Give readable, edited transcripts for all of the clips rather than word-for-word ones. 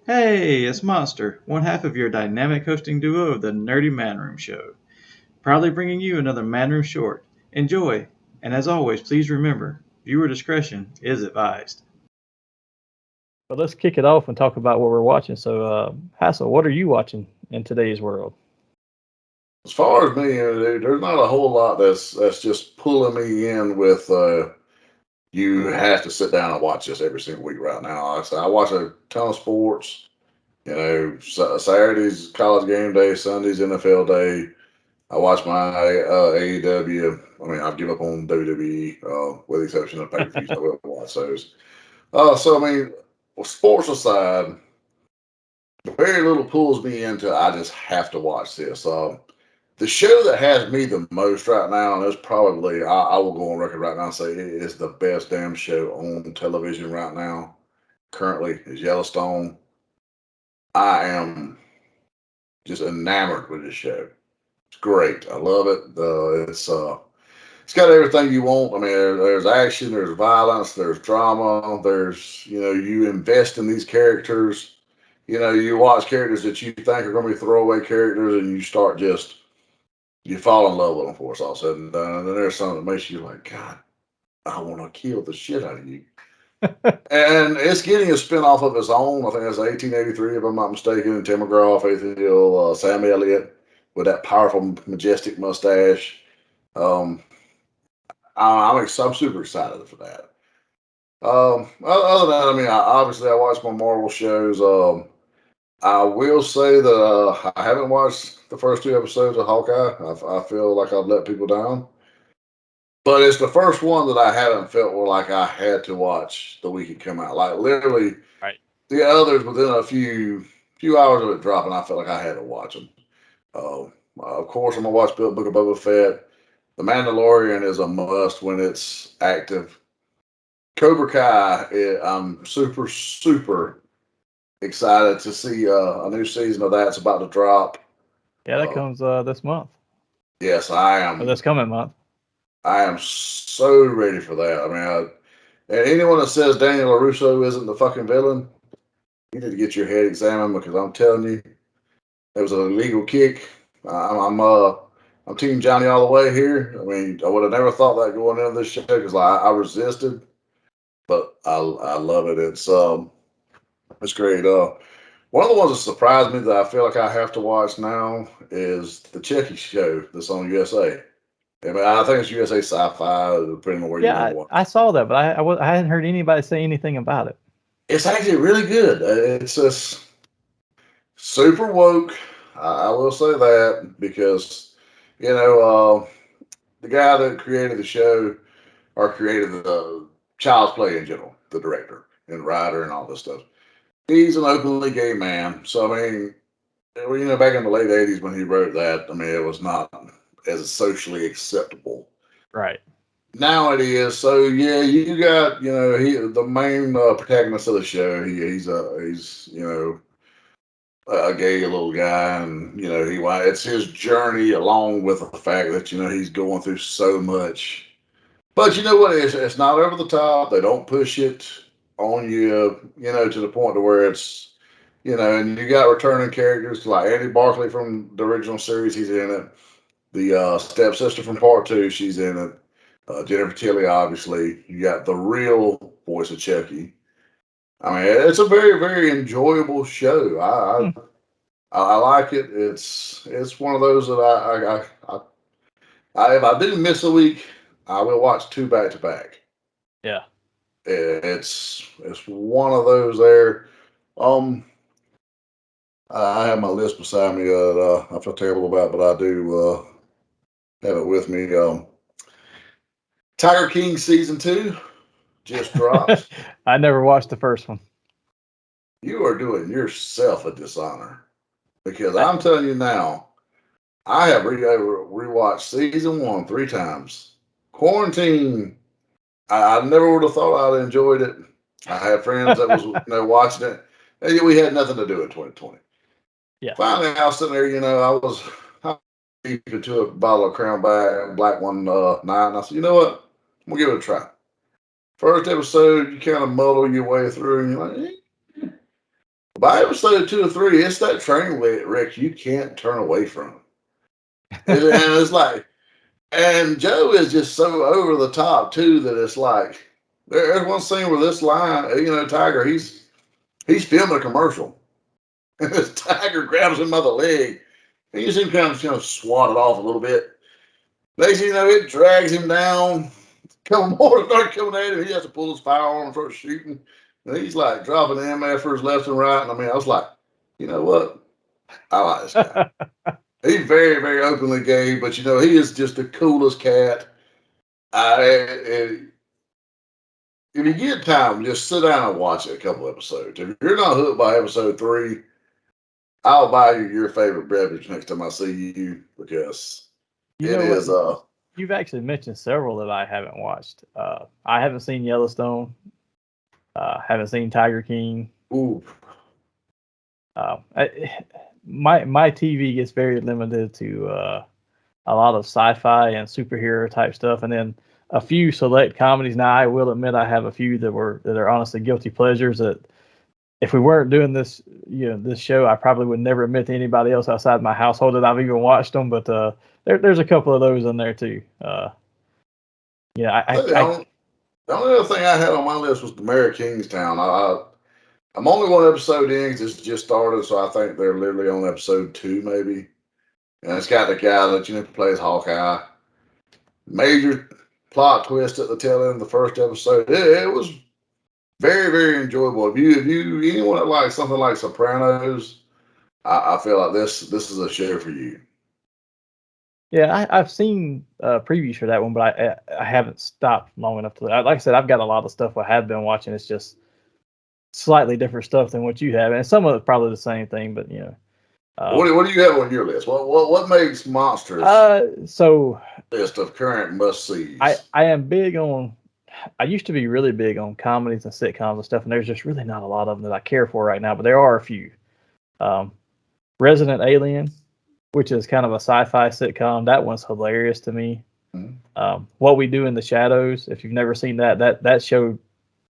Hey, it's Monster, one half of your dynamic hosting duo of the Nerdy Man Room Show. Proudly bringing you another Man Room Short. Enjoy, and as always, please remember, viewer discretion is advised. But let's kick it off and talk about what we're watching. So, Hassel, what are you watching in today's world? As far as me, there's not a whole lot that's just pulling me in with. You have to sit down and watch this every single week right now. I watch a ton of sports. Saturdays college game day, Sundays NFL day. I watch my AEW. I mean, I've given up on WWE with the exception of pay-per-views. I will watch those. Sports aside, very little pulls me into. I just have to watch this. The show that has me the most right now, and it's probably, I will go on record right now and say it is the best damn show on television right now, currently, is Yellowstone. I am just enamored with this show. It's great. I love it. It's got everything you want. I mean, there's action, there's violence, there's drama, there's, you invest in these characters. You watch characters that you think are going to be throwaway characters, and you fall in love with them before it's all said and done. And then there's something that makes you like, God, I want to kill the shit out of you. And it's getting a spinoff of its own. I think it's 1883, if I'm not mistaken. And Tim McGraw, Faith Hill, Sam Elliott with that powerful, majestic mustache. I'm super excited for that. Other than that, I mean, obviously I watch my Marvel shows. I will say that I haven't watched the first two episodes of Hawkeye. I feel like I've let people down. But it's the first one that I haven't felt like I had to watch the week it came out. Like literally, Right. the others within a few hours of it dropping, I felt like I had to watch them. Of course, I'm gonna watch Book of Boba Fett. The Mandalorian is a must when it's active. Cobra Kai, I'm super excited to see a new season of that's about to drop. Yeah, that comes this month. Yes, I am. Or this coming month. I am so ready for that. I mean, and anyone that says Daniel LaRusso isn't the fucking villain, you need to get your head examined because I'm telling you, it was an illegal kick. I'm Team Johnny all the way here. I mean, I would have never thought that going into this show because I resisted, but I love it. It's great. One of the ones that surprised me that I feel like I have to watch now is the Chucky show that's on USA. I mean, I think it's USA Sci-Fi, depending on where you want to watch. I saw that, but I hadn't heard anybody say anything about it. It's actually really good. It's just super woke. I will say that because, the guy that created the show or created the Child's Play in general, the director and writer and all this stuff, he's an openly gay man. So, I mean, back in the late 80s when he wrote that, I mean, it was not as socially acceptable. Right. Now it is. So yeah, you got the main protagonist of the show. He's a gay little guy, and it's his journey along with the fact that he's going through so much. But you know what? It's not over the top. They don't push it on you, to the point to where it's and you got returning characters like Andy Barkley from the original series. He's in it. The stepsister from part two, she's in it. Jennifer Tilly, obviously. You got the real voice of Chucky. I mean, it's a very, very enjoyable show. I like it. It's one of those that if I do miss a week, I will watch two back to back. Yeah. It's one of those there. I have my list beside me that I feel terrible about, but I do have it with me. Tiger King season 2 just dropped. I never watched the first one. You are doing yourself a dishonor because I'm telling you now, I have rewatched season 1 3 times. Quarantine, I never would have thought I'd enjoyed it. I had friends that was watching it, and we had nothing to do in 2020. Yeah. Finally, I was sitting there, I was deep into a bottle of Crown Black one night, and I said, you know what? I'm gonna give it a try. First episode, you kind of muddle your way through, and you're like, By episode 2 or 3, it's that train wreck you can't turn away from. And it's like, and Joe is just so over the top too that it's like there's one scene where this line, Tiger, he's filming a commercial, and this Tiger grabs him by the leg, and you see him kind of swat it off a little bit. Next thing you know, it drags him down. A couple more start coming at him. He has to pull his firearm and start shooting. And he's like dropping MFers left and right. And I mean, I was like, you know what? I like this guy. He's very, very openly gay, but he is just the coolest cat. If you get time, just sit down and watch it a couple episodes. If you're not hooked by episode 3, I'll buy you your favorite beverage next time I see you, because You've actually mentioned several that I haven't watched. I haven't seen Yellowstone. Haven't seen Tiger King. Ooh. My TV gets very limited to a lot of sci-fi and superhero type stuff, and then a few select comedies. Now, I will admit I have a few that are honestly guilty pleasures that if we weren't doing this, this show, I probably would never admit to anybody else outside my household that I've even watched them. But there's a couple of those in there too. The only other thing I had on my list was the Mayor of Kingstown. I'm only one episode in because it's just started, so I think they're literally on episode 2 maybe. And it's got the guy that plays Hawkeye. Major plot twist at the tail end of the first episode. It was very, very enjoyable. If you anyone that likes something like Sopranos, I feel like this is a show for you. Yeah, I've seen previews for that one, but I haven't stopped long enough to. Like I said, I've got a lot of stuff I have been watching. It's just slightly different stuff than what you have, and some of it's probably the same thing. But what do you have on your list? What makes Monsters list of current must-sees? I am big on. I used to be really big on comedies and sitcoms and stuff, and there's just really not a lot of them that I care for right now. But there are a few. Resident Alien, which is kind of a sci-fi sitcom. That one's hilarious to me. Mm-hmm. What We Do in the Shadows. If you've never seen that show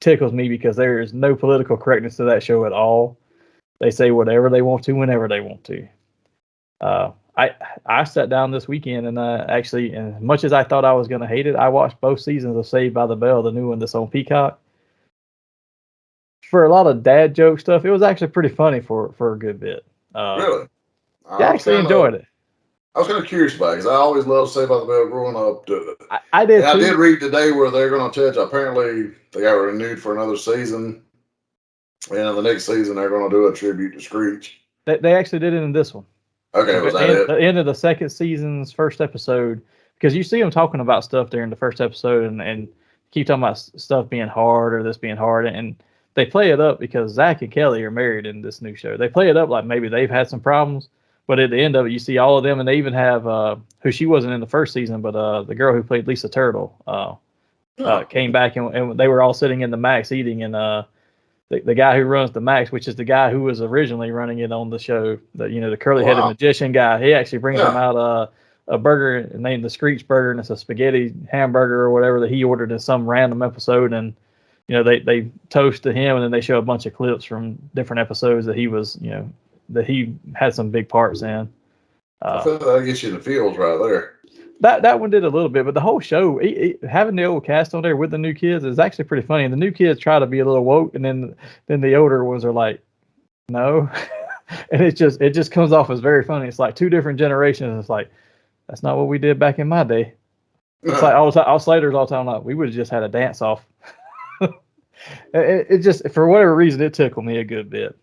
tickles me because there is no political correctness to that show at all. They say whatever they want to whenever they want to. I sat down this weekend and actually, as much as I thought I was going to hate it, I watched both seasons of Saved by the Bell, the new one that's on Peacock. For a lot of dad joke stuff, it was actually pretty funny for a good bit. Really? I actually enjoyed it. I was kind of curious about it because I always loved Saved by the Bell growing up. I did too. I did read today where they're going to touch. Apparently, they got renewed for another season. And in the next season, they're going to do a tribute to Screech. They actually did it in this one. Okay, was that it? The end of the second season's first episode, because you see them talking about stuff during the first episode and keep talking about stuff being hard or this being hard. And they play it up because Zach and Kelly are married in this new show. They play it up like maybe they've had some problems. But at the end of it, you see all of them, and they even have who she wasn't in the first season, but the girl who played Lisa Turtle came back, and they were all sitting in the Max eating, and the guy who runs the Max, which is the guy who was originally running it on the show, the curly-headed magician guy, he actually brings them out a burger named the Screech Burger, and it's a spaghetti hamburger or whatever that he ordered in some random episode, and they toast to him, and then they show a bunch of clips from different episodes that he was, that he had some big parts in. I feel that gets you in the feels right there. That one did a little bit, but the whole show, having the old cast on there with the new kids is actually pretty funny. And the new kids try to be a little woke, and then the older ones are like, no. And it just comes off as very funny. It's like two different generations. It's like, that's not what we did back in my day. It's like all Slater's all the time like, we would have just had a dance off. It just, for whatever reason, it tickled me a good bit.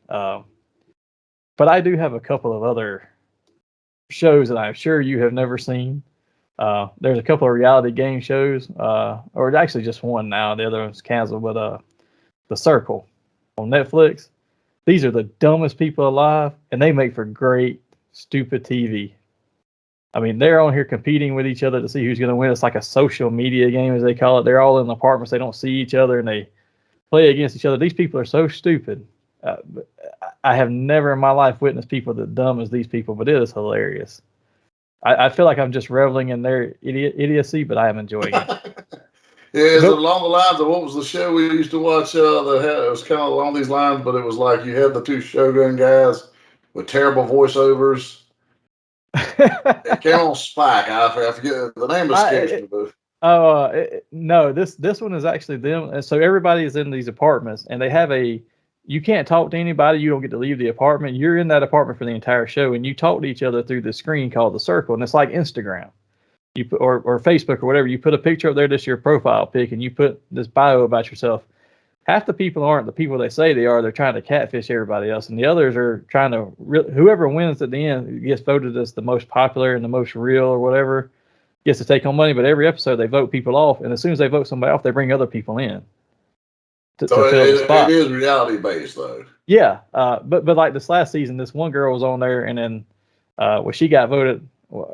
But I do have a couple of other shows that I'm sure you have never seen. There's a couple of reality game shows, or actually just one now. The other one's canceled, but The Circle on Netflix. These are the dumbest people alive, and they make for great, stupid TV. I mean, they're on here competing with each other to see who's going to win. It's like a social media game, as they call it. They're all in apartments. They don't see each other, and they play against each other. These people are so stupid. I have never in my life witnessed people that dumb as these people, but it is hilarious. I feel like I'm just reveling in their idiocy, but I am enjoying it. Yeah, is it Nope. along the lines of what was the show we used to watch? It was kind of along these lines, but it was like you had the two Shogun guys with terrible voiceovers. It came on Spike. I forget the name escapes me, but No, this one is actually them. And so everybody is in these apartments, and they have you can't talk to anybody. You don't get to leave the apartment. You're in that apartment for the entire show, and you talk to each other through the screen called the circle, and it's like Instagram. You put, or Facebook or whatever. You put a picture up there, just your profile pic, and you put this bio about yourself. Half the people aren't the people they say they are. They're trying to catfish everybody else, and the others are trying to. Whoever wins at the end gets voted as the most popular and the most real or whatever gets to take home money. But every episode they vote people off, and as soon as they vote somebody off, they bring other people in to so fill the it spot. is reality based though. Yeah, but like this last season, this one girl was on there, and then when she got voted,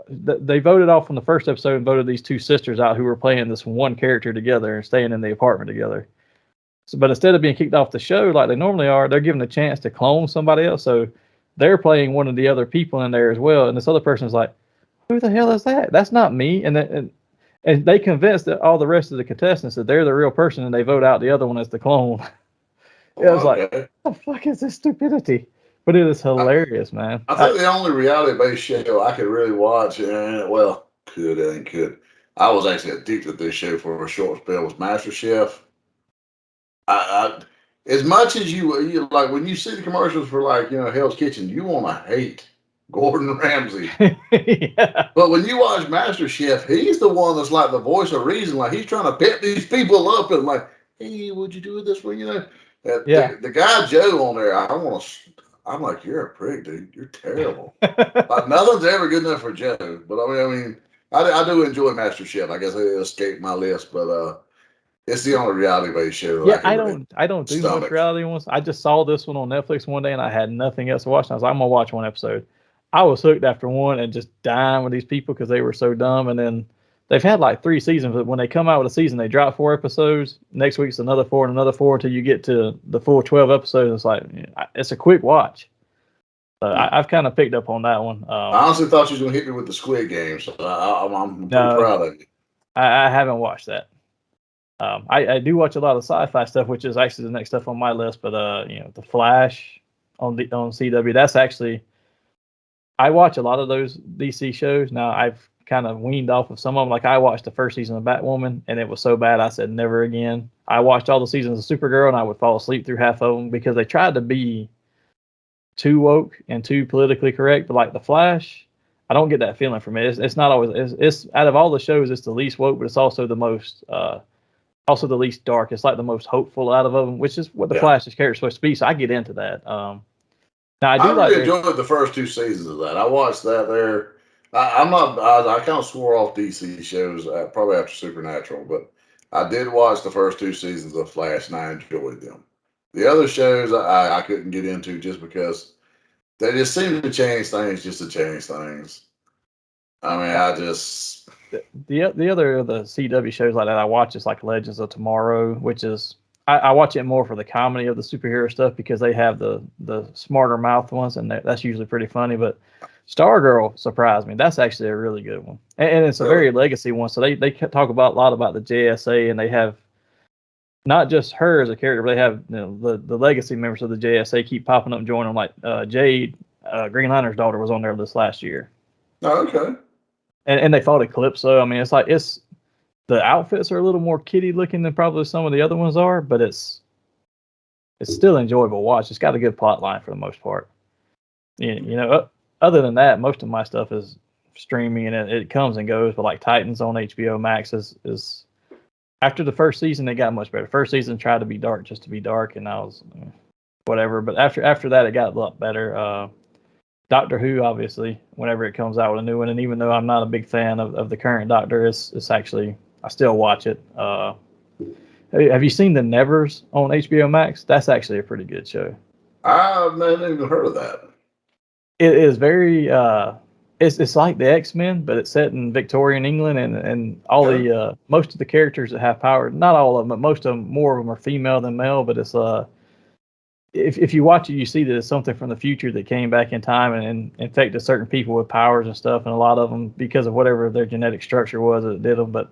they voted off from the first episode and voted these two sisters out who were playing this one character together and staying in the apartment together. So, but instead of being kicked off the show like they normally are, they're given a chance to clone somebody else. So they're playing one of the other people in there as well, and this other person's like, "Who the hell is that? That's not me." And they convinced that all the rest of the contestants that they're the real person, and they vote out the other one as the clone. It was like, Okay. what the fuck is this stupidity? But it is I, hilarious, man. I think the only reality based show I could really watch, and well, could. I was actually addicted to this show for a short spell was MasterChef. I as much as you like when you see the commercials for like Hell's Kitchen, you want to hate Gordon Ramsay. Yeah. But when you watch MasterChef, he's the one that's like the voice of reason. Like he's trying to pep these people up and like, hey, would you do this for Yeah. the guy Joe on there? I'm like, you're a prick, dude. You're terrible. Like nothing's ever good enough for Joe. But I do enjoy MasterChef. I guess it escaped my list, but it's the only reality based show that I Yeah, can really I don't do much stomach. reality ones. I just saw this one on Netflix one day and I had nothing else to watch. And I was like, I'm gonna watch one episode. I was hooked after one and just dying with these people because they were so dumb. And then they've had like 3 seasons, but when they come out with a season, they drop 4 episodes. Next week's another 4 and another 4 until you get to the full 12 episodes. It's like it's a quick watch. So I've kind of picked up on that one. I honestly thought you was gonna hit me with the Squid Game, so I'm pretty No, proud of you. I haven't watched that. I do watch a lot of sci-fi stuff, which is actually the next stuff on my list. But The Flash on CW. That's actually I watch a lot of those DC shows. Now I've kind of weaned off of some of them. Like I watched the first season of Batwoman, and it was so bad I said never again. I watched all the seasons of Supergirl, and I would fall asleep through half of them because they tried to be too woke and too politically correct. But like The Flash, I don't get that feeling from it. It's not always. It's out of all the shows, it's the least woke, but it's also the most. Also the least dark. It's like the most hopeful out of them, which is what the Flash's character is supposed to be. So I get into that. Now I do really enjoyed the first 2 seasons of that. I watched that there. I'm not. I kind of swore off DC shows probably after Supernatural, but I did watch the first 2 seasons of Flash, and I enjoyed them. The other shows I couldn't get into just because they just seem to change things just to change things. I mean, I just the other of the CW shows like that I watch is like Legends of Tomorrow, which is I watch it more for the comedy of the superhero stuff because they have the smarter mouth ones, and that's usually pretty funny. But Stargirl surprised me. That's actually a really good one, and it's a very legacy one. So they talk about a lot about the JSA, and they have not just her as a character, but they have the legacy members of the JSA keep popping up and joining them. Like Jade, Green Lantern's daughter, was on there this last year. Oh, okay. And they fought Eclipso. I mean, it's the outfits are a little more kiddie looking than probably some of the other ones are, but it's still enjoyable watch. It's got a good plot line for the most part. Other than that, most of my stuff is streaming and it comes and goes. But like Titans on HBO Max is after the first season, it got much better. First season tried to be dark just to be dark, and I was whatever. But after that, it got a lot better. Doctor Who, obviously, whenever it comes out with a new one, and even though I'm not a big fan of the current Doctor, it's actually I still watch it. Have you seen The Nevers on HBO Max? That's actually a pretty good show. I've never even heard of that. It is very it's like the X-Men, but it's set in Victorian England, and all the most of the characters that have power, not all of them, but most of them, more of them are female than male. But it's if you watch it, you see that it's something from the future that came back in time and infected certain people with powers and stuff, and a lot of them because of whatever their genetic structure was, it did them. But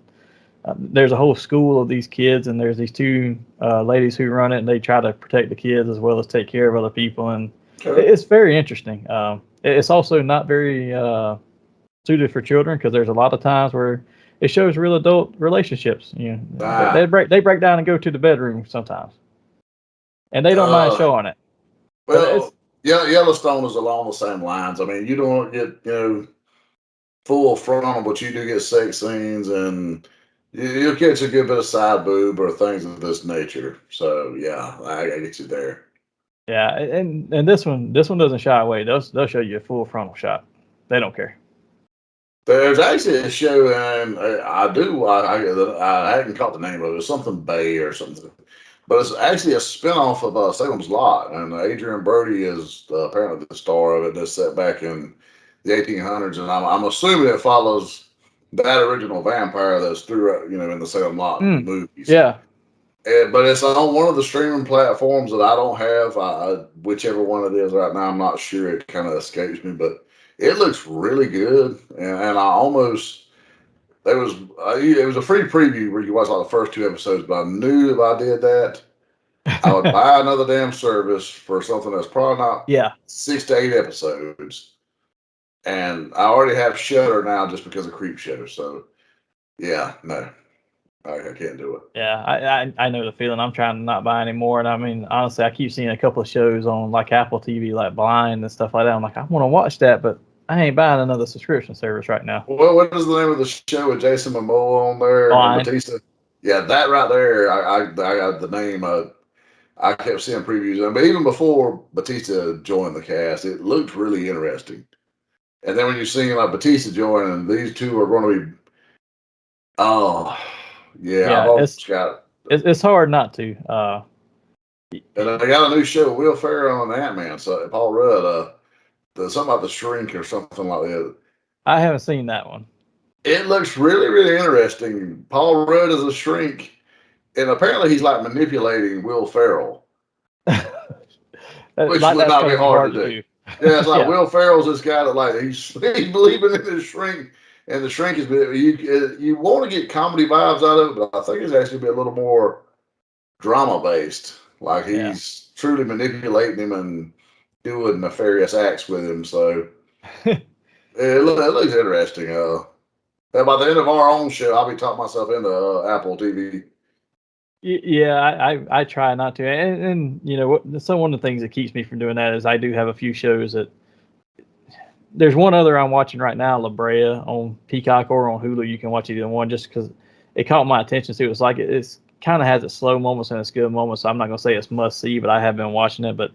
there's a whole school of these kids, and there's these two ladies who run it, and they try to protect the kids as well as take care of other people, and it's very interesting. It's also not very suited for children because there's a lot of times where it shows real adult relationships. They break down and go to the bedroom sometimes, and they don't mind showing it. Well, Yellowstone is along the same lines. I mean, you don't get full frontal, but you do get sex scenes, and you'll catch a good bit of side boob or things of this nature. So yeah, I get you there. Yeah, and this one doesn't shy away. They'll show you a full frontal shot. They don't care. There's actually a show, and I hadn't caught the name of it. It's something Bay or something, but it's actually a spinoff of Salem's Lot, and Adrian Brody is apparently the star of it. That's set back in the 1800s, and I'm assuming it follows that original vampire that's through in the Salem Lot movies. Yeah. But it's on one of the streaming platforms that I don't have. Whichever one it is right now, I'm not sure. It kind of escapes me, but it looks really good. And I almost it was a free preview where you watch like the first 2 episodes. But I knew if I did that, I would buy another damn service for something that's probably not 6 to 8 episodes. And I already have Shudder now just because of Creep Show. So yeah, no. I can't do it. Yeah, I know the feeling. I'm trying to not buy anymore. And I mean, honestly, I keep seeing a couple of shows on like Apple TV, like Blind and stuff like that. I'm like, I want to watch that, but I ain't buying another subscription service right now. Well, what is the name of the show with Jason Momoa on there? Blind. Batista. Yeah, that right there. I got the name. I kept seeing previews, but even before Batista joined the cast, it looked really interesting. And then when you're seeing like Batista join, and these two are going to be, I've almost got it. It's hard not to. And they got a new show, Will Ferrell and Ant-Man. So Paul Rudd, something about the Shrink or something like that. I haven't seen that one. It looks really, really interesting. Paul Rudd is a shrink, and apparently he's like manipulating Will Ferrell, which would not be hard to do. Yeah, it's like Will Ferrell's this guy that like he's believing in his shrink, and the shrink is you want to get comedy vibes out of it, but I think it's actually be a little more drama based. Like he's truly manipulating him and doing nefarious acts with him. So it looks interesting. By the end of our own show, I'll be talking myself into Apple TV. Yeah, I try not to, and so one of the things that keeps me from doing that is I do have a few shows that. There's one other I'm watching right now, La Brea, on Peacock or on Hulu. You can watch either one just because it caught my attention. So it's like it's kind of has its slow moments and its good moments. So I'm not gonna say it's must see, but I have been watching it. But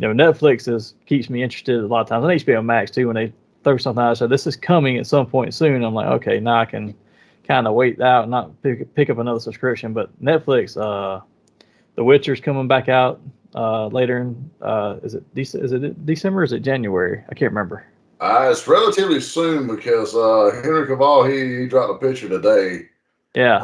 Netflix keeps me interested a lot of times. And HBO Max too, when they throw something out. So this is coming at some point soon. I'm like, okay, now I can kind of wait out and not pick up another subscription. But Netflix, The Witcher's coming back out later in is it December or is it January? I can't remember. It's relatively soon because Henry Cavill he dropped a picture today. Yeah.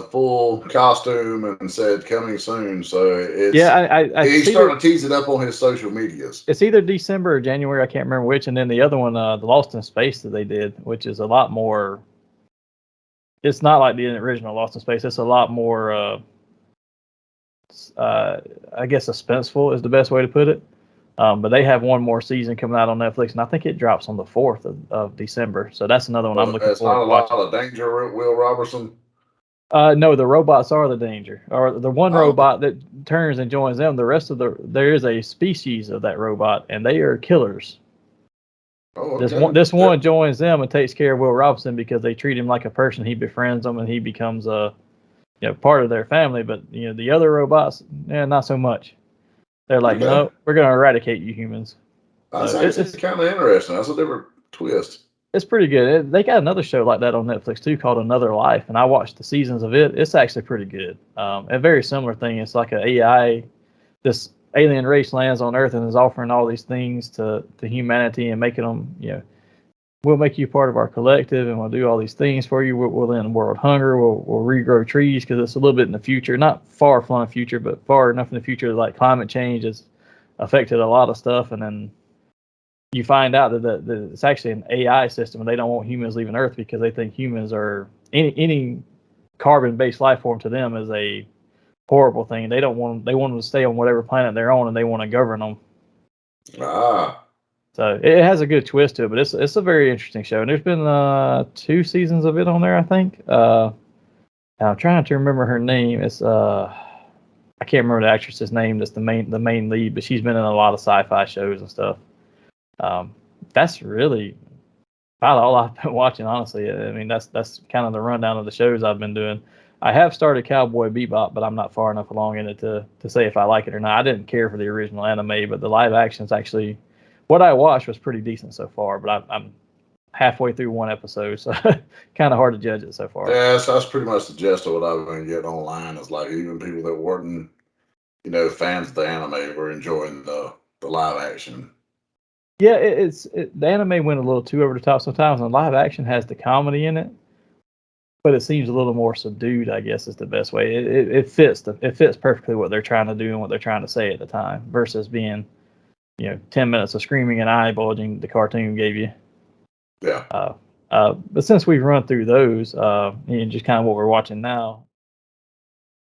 Full costume and said coming soon. So it's he's starting to tease it up on his social medias. It's either December or January. I can't remember which. And then the other one, the Lost in Space that they did, which is a lot more. It's not like the original Lost in Space. It's a lot more. I guess suspenseful is the best way to put it. But they have one more season coming out on Netflix, and I think it drops on the 4th of December. So that's another one I'm looking forward to watching. It's not a lot of danger, Will Robertson? No, the robots are the danger. Or the one robot that turns and joins them. The rest of there is a species of that robot, and they are killers. Oh, okay. This one joins them and takes care of Will Robinson because they treat him like a person. He befriends them, and he becomes a part of their family. But the other robots, not so much. They're like, no, we're going to eradicate you humans. It's kind of interesting. That's a different twist. It's pretty good. They got another show like that on Netflix too called Another Life, and I watched the seasons of it. It's actually pretty good. A very similar thing. It's like an AI, this alien race lands on Earth and is offering all these things to humanity and making them, we'll make you part of our collective and we'll do all these things for you. We'll end world hunger. We'll regrow trees because it's a little bit in the future, not far flung future, but far enough in the future like climate change has affected a lot of stuff. And then you find out that it's actually an AI system and they don't want humans leaving Earth because they think humans are any carbon-based life form to them is a horrible thing. They want them to stay on whatever planet they're on, and they want to govern them. Ah. So it has a good twist to it, but it's a very interesting show. And there's been 2 seasons of it on there, I think. I'm trying to remember her name. It's I can't remember the actress's name. That's the main lead, but she's been in a lot of sci-fi shows and stuff. That's really about all I've been watching, honestly. I mean, that's kind of the rundown of the shows I've been doing. I have started Cowboy Bebop, but I'm not far enough along in it to say if I like it or not. I didn't care for the original anime, but the live action's actually what I watched was pretty decent so far. But I'm halfway through one episode, so kind of hard to judge it so far. Yeah, so that's pretty much the gist of what I've been getting online. Is like even people that weren't, fans of the anime were enjoying the live action. Yeah, the anime went a little too over the top sometimes, and live action has the comedy in it, but it seems a little more subdued, I guess is the best way. It fits perfectly what they're trying to do and what they're trying to say at the time, versus being 10 minutes of screaming and eye bulging the cartoon gave you. Yeah. But since we've run through those, and just kind of what we're watching now,